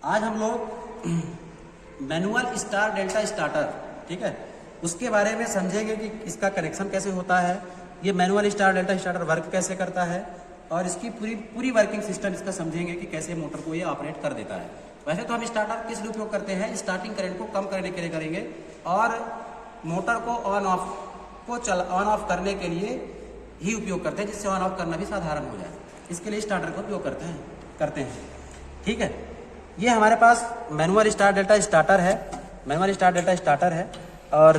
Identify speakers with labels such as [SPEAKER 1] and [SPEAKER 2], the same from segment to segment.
[SPEAKER 1] आज हम लोग मैनुअल स्टार डेल्टा स्टार्टर, ठीक है, उसके बारे में समझेंगे कि इसका कनेक्शन कैसे होता है, ये manual star delta starter work कैसे करता है और इसकी पूरी वर्किंग सिस्टम इसका समझेंगे कि कैसे मोटर को ये ऑपरेट कर देता है। वैसे तो हम स्टार्टर किस लिए उपयोग करते हैं, स्टार्टिंग करंट को कम करने के लिए करेंगे और मोटर को ऑन ऑफ करने के लिए ही उपयोग करते हैं, जिससे ऑन ऑफ करना भी साधारण हो जाए। इसके लिए स्टार्टर का उपयोग करते हैं। ठीक है, ये हमारे पास मैनुअल स्टार डेल्टा स्टार्टर है और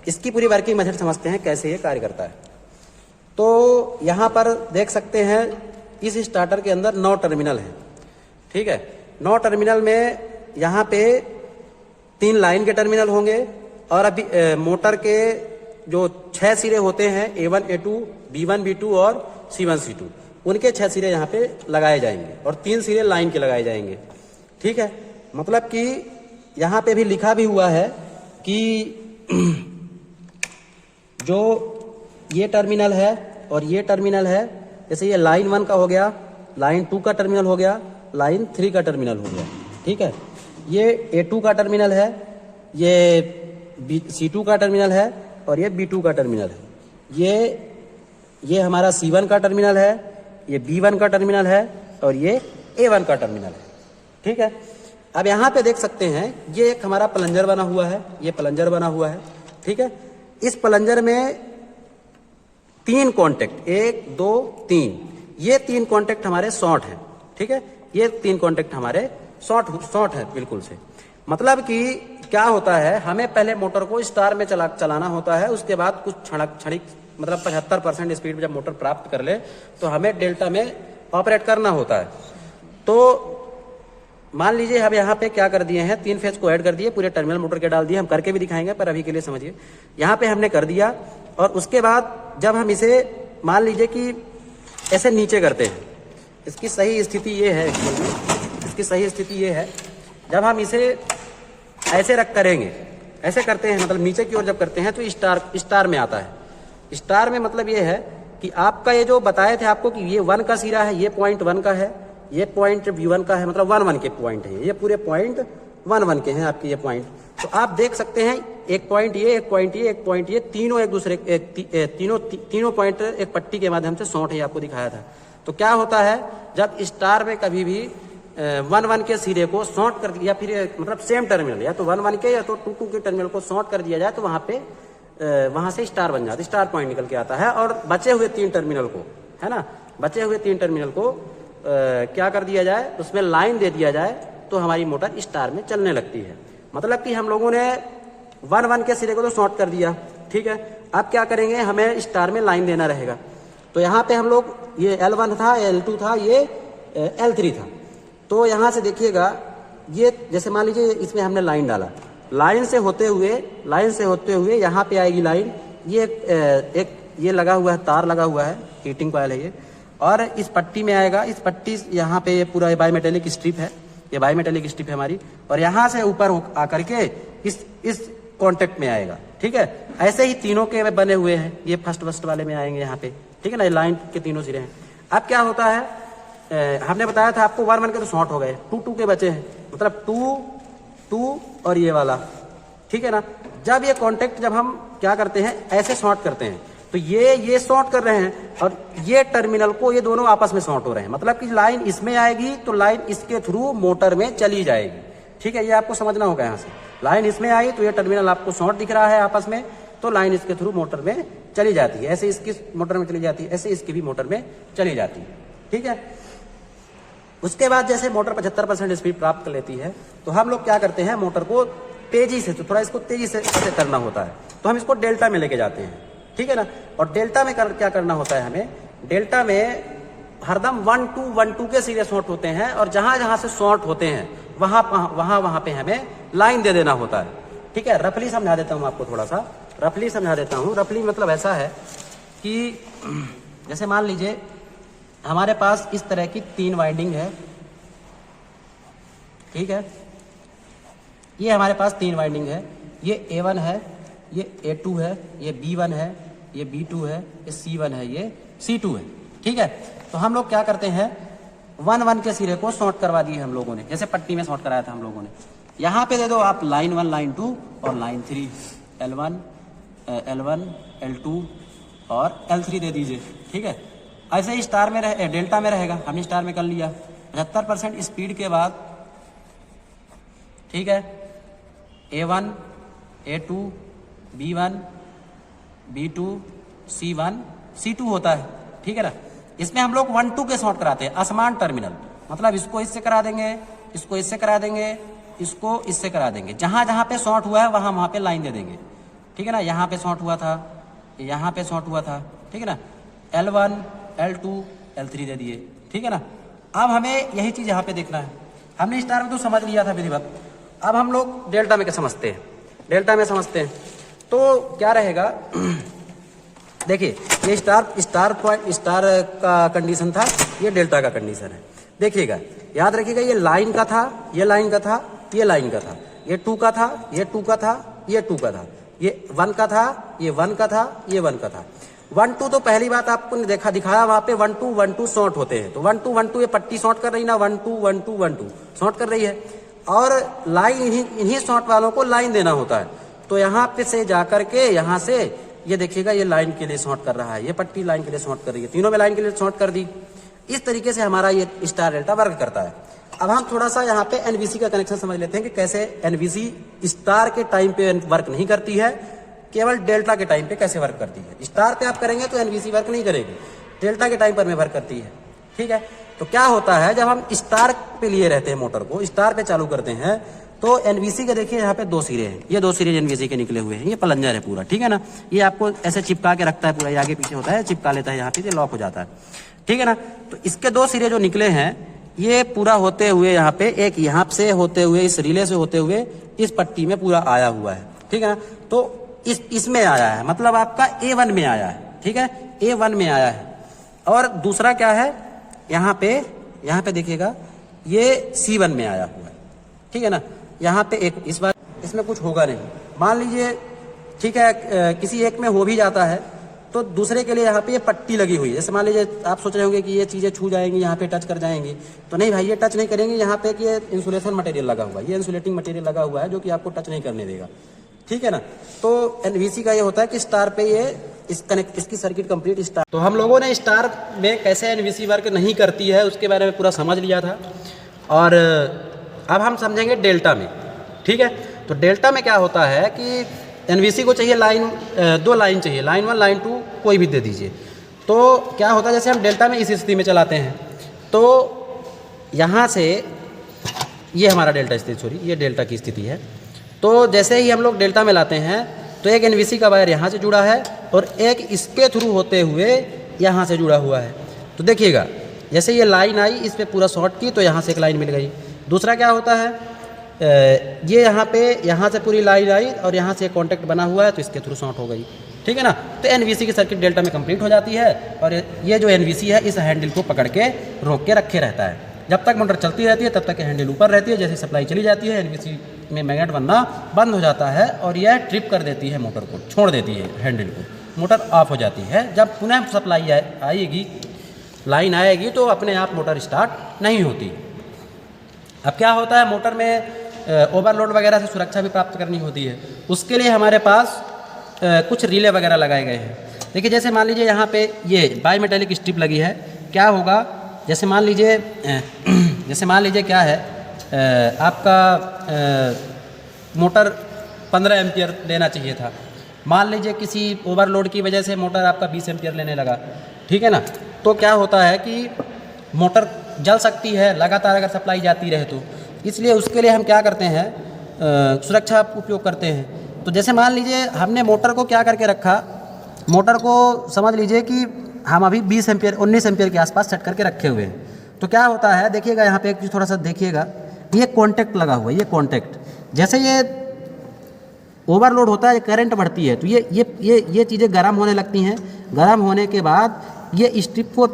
[SPEAKER 1] इसकी पूरी वर्किंग मेथड समझते हैं कैसे ये कार्य करता है। तो यहाँ पर देख सकते हैं इस स्टार्टर के अंदर 9 टर्मिनल है। ठीक है, 9 टर्मिनल में यहाँ पे 3 लाइन के टर्मिनल होंगे और अभी मोटर के जो 6 सिरे होते हैं A1 A2 B1 B2 और C1 C2, उनके 6 सिरे यहाँ पे लगाए जाएंगे और 3 सिरे लाइन के लगाए जाएंगे। ठीक है, मतलब कि यहाँ पे भी लिखा भी हुआ है कि जो ये टर्मिनल है और ये टर्मिनल है, जैसे ये लाइन 1 का हो गया, लाइन 2 का टर्मिनल हो गया, लाइन 3 का टर्मिनल हो गया। ठीक है, ये A2 का टर्मिनल है, ये C2 का टर्मिनल है और ये B2 का टर्मिनल है। ये हमारा C1 का टर्मिनल है, ये B1 का टर्मिनल है और ये A1 का टर्मिनल है। ठीक है, अब यहाँ पे देख सकते हैं ये एक हमारा प्लंजर बना हुआ है, ये प्लंजर बना हुआ है। ठीक है, इस प्लंजर में 3 कॉन्टेक्ट, 1 2 3, ये 3 कॉन्टेक्ट हमारे शॉर्ट हैं। ठीक है, ये 3 कॉन्टेक्ट हमारे शॉर्ट है बिल्कुल से। मतलब कि क्या होता है, हमें पहले मोटर को स्टार में चलाना होता है, उसके बाद कुछ क्षणिक मतलब 75% स्पीड में जब मोटर प्राप्त कर ले तो हमें डेल्टा में ऑपरेट करना होता है। तो मान लीजिए हम यहाँ पे क्या कर दिए हैं, 3 फेज को ऐड कर दिए, पूरे टर्मिनल मोटर के डाल दिए, हम करके भी दिखाएंगे पर अभी के लिए समझिए। यहाँ पे हमने कर दिया और उसके बाद जब हम इसे मान लीजिए कि ऐसे नीचे करते हैं, इसकी सही स्थिति ये है, इसकी सही स्थिति ये है, जब हम इसे ऐसे करेंगे, ऐसे करते हैं, मतलब नीचे की ओर जब करते हैं तो स्टार में आता है। स्टार में मतलब ये है कि आपका ये जो बताए थे आपको कि ये 1 का सिरा है, ये पॉइंट 1 का है, ये पॉइंट V1 का है, मतलब 1 1 के पॉइंट है, ये पूरे पॉइंट 1 1 के हैं आपके ये पॉइंट। तो आप देख सकते हैं एक पॉइंट ये, एक पॉइंट ये, एक पॉइंट ये, तीनों एक दूसरे तीनों पॉइंट एक पट्टी के माध्यम से शॉर्ट है, आपको दिखाया था। तो क्या होता है, जब स्टार में कभी भी 1 1 के सिरे को शॉर्ट कर दिया, फिर मतलब सेम टर्मिनल या तो 1 1 के या तो 2 2 के टर्मिनल को शॉर्ट कर दिया जाए तो वहां से स्टार बन जाता है, स्टार पॉइंट निकल के आता है। और बचे हुए 3 टर्मिनल को, है ना, बचे हुए 3 टर्मिनल को क्या कर दिया जाए, उसमें लाइन दे दिया जाए तो हमारी मोटर स्टार में चलने लगती है। मतलब कि हम लोगों ने 1 1 के सिरे को तो शॉर्ट कर दिया, ठीक है, अब क्या करेंगे, हमें स्टार में लाइन देना रहेगा। तो यहाँ पे हम लोग, ये L1 था, L2 था, ये L3 था। तो यहाँ से देखिएगा, ये जैसे मान लीजिए इसमें हमने लाइन डाला, लाइन से होते हुए यहाँ पे आएगी लाइन, ये एक ये लगा हुआ है, तार लगा हुआ है, हीटिंग कॉइल है ये, और इस पट्टी में आएगा, इस पट्टी यहाँ पे ये पूरा बायोमेटेलिक स्ट्रिप है, ये बायोमेटेलिक स्ट्रिप है हमारी, और यहाँ से ऊपर आकर के इस कॉन्टेक्ट में आएगा। ठीक है, ऐसे ही तीनों के बने हुए हैं, ये फर्स्ट वाले में आएंगे यहाँ पे, ठीक है ना, लाइन के तीनों सिरे हैं। अब क्या होता है, हमने बताया था आपको 1 1 के तो शॉर्ट हो गए, 2 2 के बचे हैं, मतलब 2 और ये वाला, ठीक है ना। जब ये कॉन्टेक्ट, जब हम क्या करते हैं, ऐसे शॉर्ट करते हैं तो ये शॉर्ट कर रहे हैं और ये टर्मिनल को ये दोनों आपस में शॉर्ट हो रहे हैं, मतलब कि लाइन इसमें आएगी तो लाइन इसके थ्रू मोटर में चली जाएगी। ठीक है, ये आपको समझना होगा। यहाँ से लाइन इसमें आई तो ये टर्मिनल आपको शॉर्ट दिख रहा है आपस में, तो लाइन इसके थ्रू मोटर में चली जाती है, ऐसे इसकी मोटर में चली जाती है, ऐसे इसकी भी मोटर में चली जाती है। ठीक है, उसके बाद जैसे मोटर 75% स्पीड प्राप्त कर लेती है तो हम लोग क्या करते हैं, मोटर को तेजी से, तो थोड़ा इसको तेजी से करना होता है, तो हम इसको डेल्टा में लेके जाते हैं। ठीक है ना, और डेल्टा में क्या करना होता है हमें, डेल्टा में हरदम 1 2 के सिरे शॉर्ट होते हैं और जहां से शॉर्ट होते हैं वहां पे हमें लाइन दे देना होता है। ठीक है, रफली समझा देता हूं आपको, थोड़ा सा रफली समझा देता हूं। रफली मतलब ऐसा है कि जैसे मान लीजिए हमारे पास इस तरह की 3 वाइंडिंग है, ठीक है, ये हमारे पास 3 वाइंडिंग है, ये A1 है, ये A2 है, ये B1 है, ये B2 है, ये C1 है, ये C2 है। ठीक है, तो हम लोग क्या करते हैं, 1 के सिरे को शॉर्ट करवा दिए हम लोगों ने, जैसे पट्टी में शॉर्ट कराया था हम लोगों ने। यहाँ पे दे दो आप लाइन 1, लाइन 2 और लाइन 3, L1, L2 और L3 दे दीजिए, ठीक है। ऐसे ही स्टार में डेल्टा में रहेगा, हमने स्टार में कर लिया। 75% स्पीड के बाद, ठीक है, A1, A2, B1, B2, C1, C2 होता है, ठीक है ना। इसमें हम लोग 1, 2 के शॉर्ट कराते हैं, असमान टर्मिनल, मतलब इसको इससे करा देंगे, इसको इससे करा देंगे, इसको इससे करा देंगे। जहां जहां पे शॉर्ट हुआ है वहां पे लाइन दे देंगे, ठीक है ना। यहाँ पे शॉर्ट हुआ था, यहाँ पे शॉर्ट हुआ था, ठीक है ना। L1, L2, L3 दे दिए, ठीक है ना। अब हमें यही चीज यहाँ पे देखना है। हमने स्टार में तो समझ लिया था विधिवत, अब हम लोग डेल्टा में क्या समझते हैं, डेल्टा में समझते हैं। तो क्या रहेगा, देखिए ये स्टार का कंडीशन था, ये डेल्टा का कंडीशन है। देखिएगा, याद रखिएगा, ये लाइन का था, ये लाइन का था, ये लाइन का था, ये 2 का था, ये 2 का था, ये 2 का था, ये 1 का था, ये 1 का था, ये 1 का था। 1, 2 तो पहली बात आपको देखा दिखाया वहां पे 1, 2, 1, 2 शॉर्ट होते हैं। तो 1, 2, 1, 2 ये पट्टी शॉर्ट कर रही ना, 1, 2, 1, 2, 1, 2 शॉर्ट कर रही है। और लाइन इन्हीं शॉर्ट वालों को लाइन देना होता है। तो यहाँ पे से जाकर के यहाँ से ये देखिएगा, ये लाइन के लिए शॉर्ट कर रहा है, ये पट्टी लाइन के लिए शॉर्ट कर रही है, तीनों में लाइन के लिए शॉर्ट कर दी। इस तरीके से हमारा ये स्टार डेल्टा वर्क करता है। अब हम थोड़ा सा यहाँ पे एनवीसी का कनेक्शन समझ लेते हैं कि कैसे एनवीसी स्टार के टाइम पे वर्क नहीं करती है, केवल डेल्टा के टाइम पे कैसे वर्क करती है। स्टार पे आप करेंगे तो एनवीसी वर्क नहीं करेगी, डेल्टा के टाइम पर में वर्क करती है, ठीक है। तो क्या होता है, जब हम स्टार पे लिए रहते हैं मोटर को, स्टार पे चालू करते हैं, तो एनवीसी के देखिए यहाँ पे 2 सिरे हैं, ये 2 सिरे एनवीसी के निकले हुए हैं, ये प्लंजर है पूरा, ठीक है ना। ये आपको ऐसे चिपका के रखता है पूरा, ये आगे पीछे होता है, चिपका लेता है यहाँ पे, ये लॉक हो जाता है, ठीक है ना। तो इसके 2 सिरे जो निकले हैं, ये पूरा होते हुए यहाँ पे एक यहाँ से होते हुए, इस रिले से होते हुए इस पट्टी में पूरा आया हुआ है, ठीक है ना। तो इसमें आया है, मतलब आपका A1 में आया है, ठीक है, A1 में आया है। और दूसरा क्या है, यहाँ पे देखिएगा, ये C1 में आया हुआ है, ठीक है ना। यहाँ पे एक, इस बार इसमें कुछ होगा नहीं, मान लीजिए, ठीक है, किसी एक में हो भी जाता है तो दूसरे के लिए यहाँ पे ये पट्टी लगी हुई है। जैसे मान लीजिए आप सोच रहे होंगे कि ये चीज़ें छू जाएंगी, यहाँ पे टच कर जाएंगी, तो नहीं भाई, ये टच नहीं करेंगे। यहाँ पे ये इंसुलेशन मटेरियल लगा हुआ है, ये इंसुलेटिंग मटेरियल लगा हुआ है जो कि आपको टच नहीं करने देगा, ठीक है ना। तो एनवीसी का ये होता है कि स्टार पे ये इसकी सर्किट कंप्लीट स्टार। तो हम लोगों ने स्टार में कैसे एनवीसी वर्क नहीं करती है उसके बारे में पूरा समझ लिया था, और अब हम समझेंगे डेल्टा में, ठीक है। तो डेल्टा में क्या होता है कि एनवीसी को चाहिए लाइन, 2 लाइन चाहिए, लाइन 1, लाइन 2 कोई भी दे दीजिए। तो क्या होता है, जैसे हम डेल्टा में इस स्थिति में चलाते हैं, तो यहाँ से ये हमारा डेल्टा स्थिति, सॉरी ये डेल्टा की स्थिति है। तो जैसे ही हम लोग डेल्टा में लाते हैं तो एक एनवीसी का वायर यहाँ से जुड़ा है और एक इसके थ्रू होते हुए यहाँ से जुड़ा हुआ है। तो देखिएगा, जैसे ये लाइन आई, इस पर पूरा शॉर्ट की तो यहाँ से एक लाइन मिल गई। दूसरा क्या होता है, ये यहाँ से पूरी लाइन आई और यहाँ से कॉन्टैक्ट बना हुआ है तो इसके थ्रू शॉर्ट हो गई, ठीक है ना। तो एनवीसी की सर्किट डेल्टा में कंप्लीट हो जाती है और ये जो एनवीसी है इस हैंडल को पकड़ के रोक के रखे रहता है। जब तक मोटर चलती रहती है तब तक हैंडल ऊपर रहती है, जैसे सप्लाई चली जाती है एनवीसी में मैग्नेट बनना बंद हो जाता है और यह ट्रिप कर देती है मोटर को, छोड़ देती है हैंडल को, मोटर ऑफ हो जाती है। जब पुनः सप्लाई आएगी, लाइन आएगी, तो अपने आप मोटर स्टार्ट नहीं होती। अब क्या होता है, मोटर में ओवरलोड वगैरह से सुरक्षा भी प्राप्त करनी होती है, उसके लिए हमारे पास कुछ रिले वगैरह लगाए गए हैं। देखिए, जैसे मान लीजिए यहाँ पे ये बाई मेटेलिक स्ट्रिप लगी है, क्या होगा, जैसे मान लीजिए क्या है, आपका मोटर 15 एम्पियर लेना चाहिए था, मान लीजिए किसी ओवरलोड की वजह से मोटर आपका 20 एम्पियर लेने लगा, ठीक है ना। तो क्या होता है कि मोटर जल सकती है लगातार अगर सप्लाई जाती रहे तो, इसलिए उसके लिए हम क्या करते हैं, सुरक्षा उपयोग करते हैं। तो जैसे मान लीजिए हमने मोटर को क्या करके रखा, मोटर को समझ लीजिए कि हम अभी 20 एम्पियर 19 एम्पियर के आसपास सेट करके रखे हुए हैं। तो क्या होता है, देखिएगा यहाँ पे एक चीज़ थोड़ा सा देखिएगा, ये कॉन्टैक्ट लगा हुआ है, ये कॉन्टैक्ट, जैसे ये ओवरलोड होता है, करंट बढ़ती है तो ये चीज़ें गर्म होने लगती हैं। गर्म होने के बाद ये स्ट्रिप को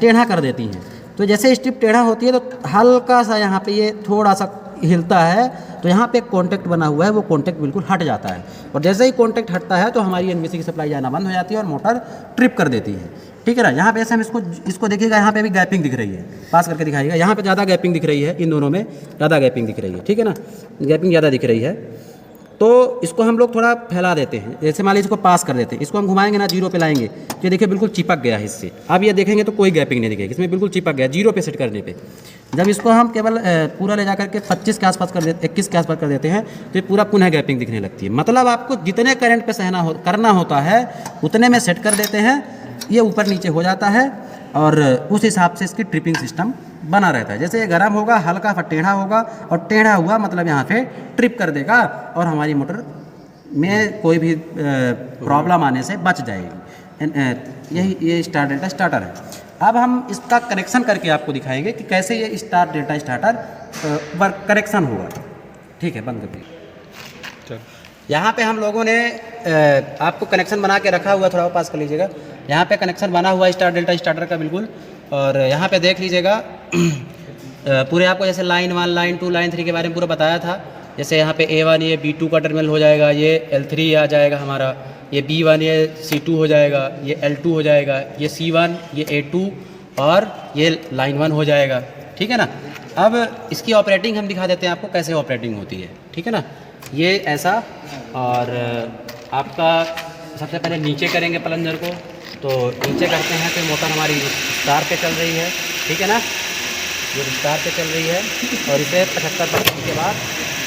[SPEAKER 1] टेढ़ा कर देती हैं। तो जैसे स्ट्रिप टेढ़ा होती है तो हल्का सा यहाँ पे ये थोड़ा सा हिलता है तो यहाँ पे एक कॉन्टैक्ट बना हुआ है, वो कॉन्टैक्ट बिल्कुल हट जाता है, और जैसे ही कॉन्टैक्ट हटता है तो हमारी एनवीसी की सप्लाई जाना बंद हो जाती है और मोटर ट्रिप कर देती है। ठीक है ना। यहाँ पे ऐसे हम इसको देखिएगा, यहाँ पे भी गैपिंग दिख रही है, पास करके दिखाइएगा, यहाँ पे ज़्यादा गैपिंग दिख रही है, इन दोनों में ज़्यादा गैपिंग दिख रही है। ठीक है ना, गैपिंग ज़्यादा दिख रही है, तो इसको हम लोग थोड़ा फैला देते हैं। जैसे मान लीजिए इसको पास कर देते हैं, इसको हम घुमाएंगे ना, जीरो पे लाएंगे, ये देखिए बिल्कुल चिपक गया है इससे। अब ये देखेंगे तो कोई गैपिंग नहीं दिखेगी, इसमें बिल्कुल चिपक गया जीरो पे सेट करने पे। जब इसको हम केवल पूरा ले जा करके 25 के आसपास कर देते, 21 के आसपास कर देते हैं, तो ये पूरा पुनः गैपिंग दिखने लगती है। मतलब आपको जितने करंट पे करना होता है उतने में सेट कर देते हैं, ये ऊपर नीचे हो जाता है और उस हिसाब से इसकी ट्रिपिंग सिस्टम बना रहता है। जैसे ये गर्म होगा, हल्का सा टेढ़ा होगा, और टेढ़ा हुआ मतलब यहाँ पे ट्रिप कर देगा और हमारी मोटर में कोई भी प्रॉब्लम आने से बच जाएगी। यही ये स्टार डेल्टा स्टार्टर है। अब हम इसका कनेक्शन करके आपको दिखाएंगे कि कैसे ये star delta starter work connection होगा। ठीक है, बंद कर दीजिए। यहाँ पे हम लोगों ने आपको कनेक्शन बना के रखा हुआ, थोड़ा पास कर लीजिएगा। यहाँ पे कनेक्शन बना हुआ है स्टार डेल्टा स्टार्टर का बिल्कुल, और यहाँ पे देख लीजिएगा पूरे आपको जैसे लाइन 1, लाइन 2, लाइन 3 के बारे में पूरा बताया था। जैसे यहाँ पे A1 ये B2 का टर्मिनल हो जाएगा, ये L3 आ जाएगा हमारा, ये B1 ये C2 हो जाएगा, ये L2 हो जाएगा, ये C1 ये A2 और ये लाइन 1 हो जाएगा। ठीक है ना। अब इसकी ऑपरेटिंग हम दिखा देते हैं आपको कैसे ऑपरेटिंग होती है। ठीक है ना, ये ऐसा, और आपका सबसे पहले नीचे करेंगे प्लंजर को, तो नीचे करते हैं तो मोटर हमारी स्टार पे चल रही है। ठीक है ना, ये स्टार पे चल रही है और इसे 75% के बाद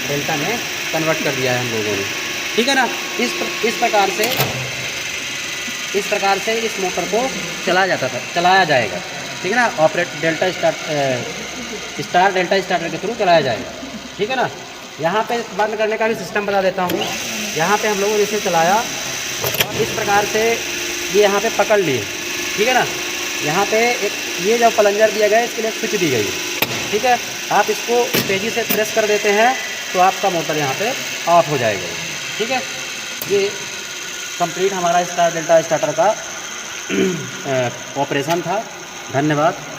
[SPEAKER 1] डेल्टा में कन्वर्ट कर दिया है हम लोगों ने। ठीक है ना। इस प्रकार से इस मोटर को चलाया जाएगा। ठीक है ना, स्टार डेल्टा स्टार्टर के थ्रू चलाया जाएगा। ठीक है ना। यहाँ पे बंद करने का भी सिस्टम बता देता हूँ। यहाँ पे हम लोगों ने इसे चलाया और इस प्रकार से ये यहाँ पे पकड़ लिए। ठीक है ना। यहाँ पे एक ये जो प्लंजर दिया गया है इसके लिए स्विच दी गई है। ठीक है, आप इसको तेज़ी से प्रेस कर देते हैं तो आपका मोटर यहाँ पे ऑफ हो जाएगा। ठीक है, ये कंप्लीट हमारा स्टार डेल्टा स्टार्टर का ऑपरेशन था। धन्यवाद।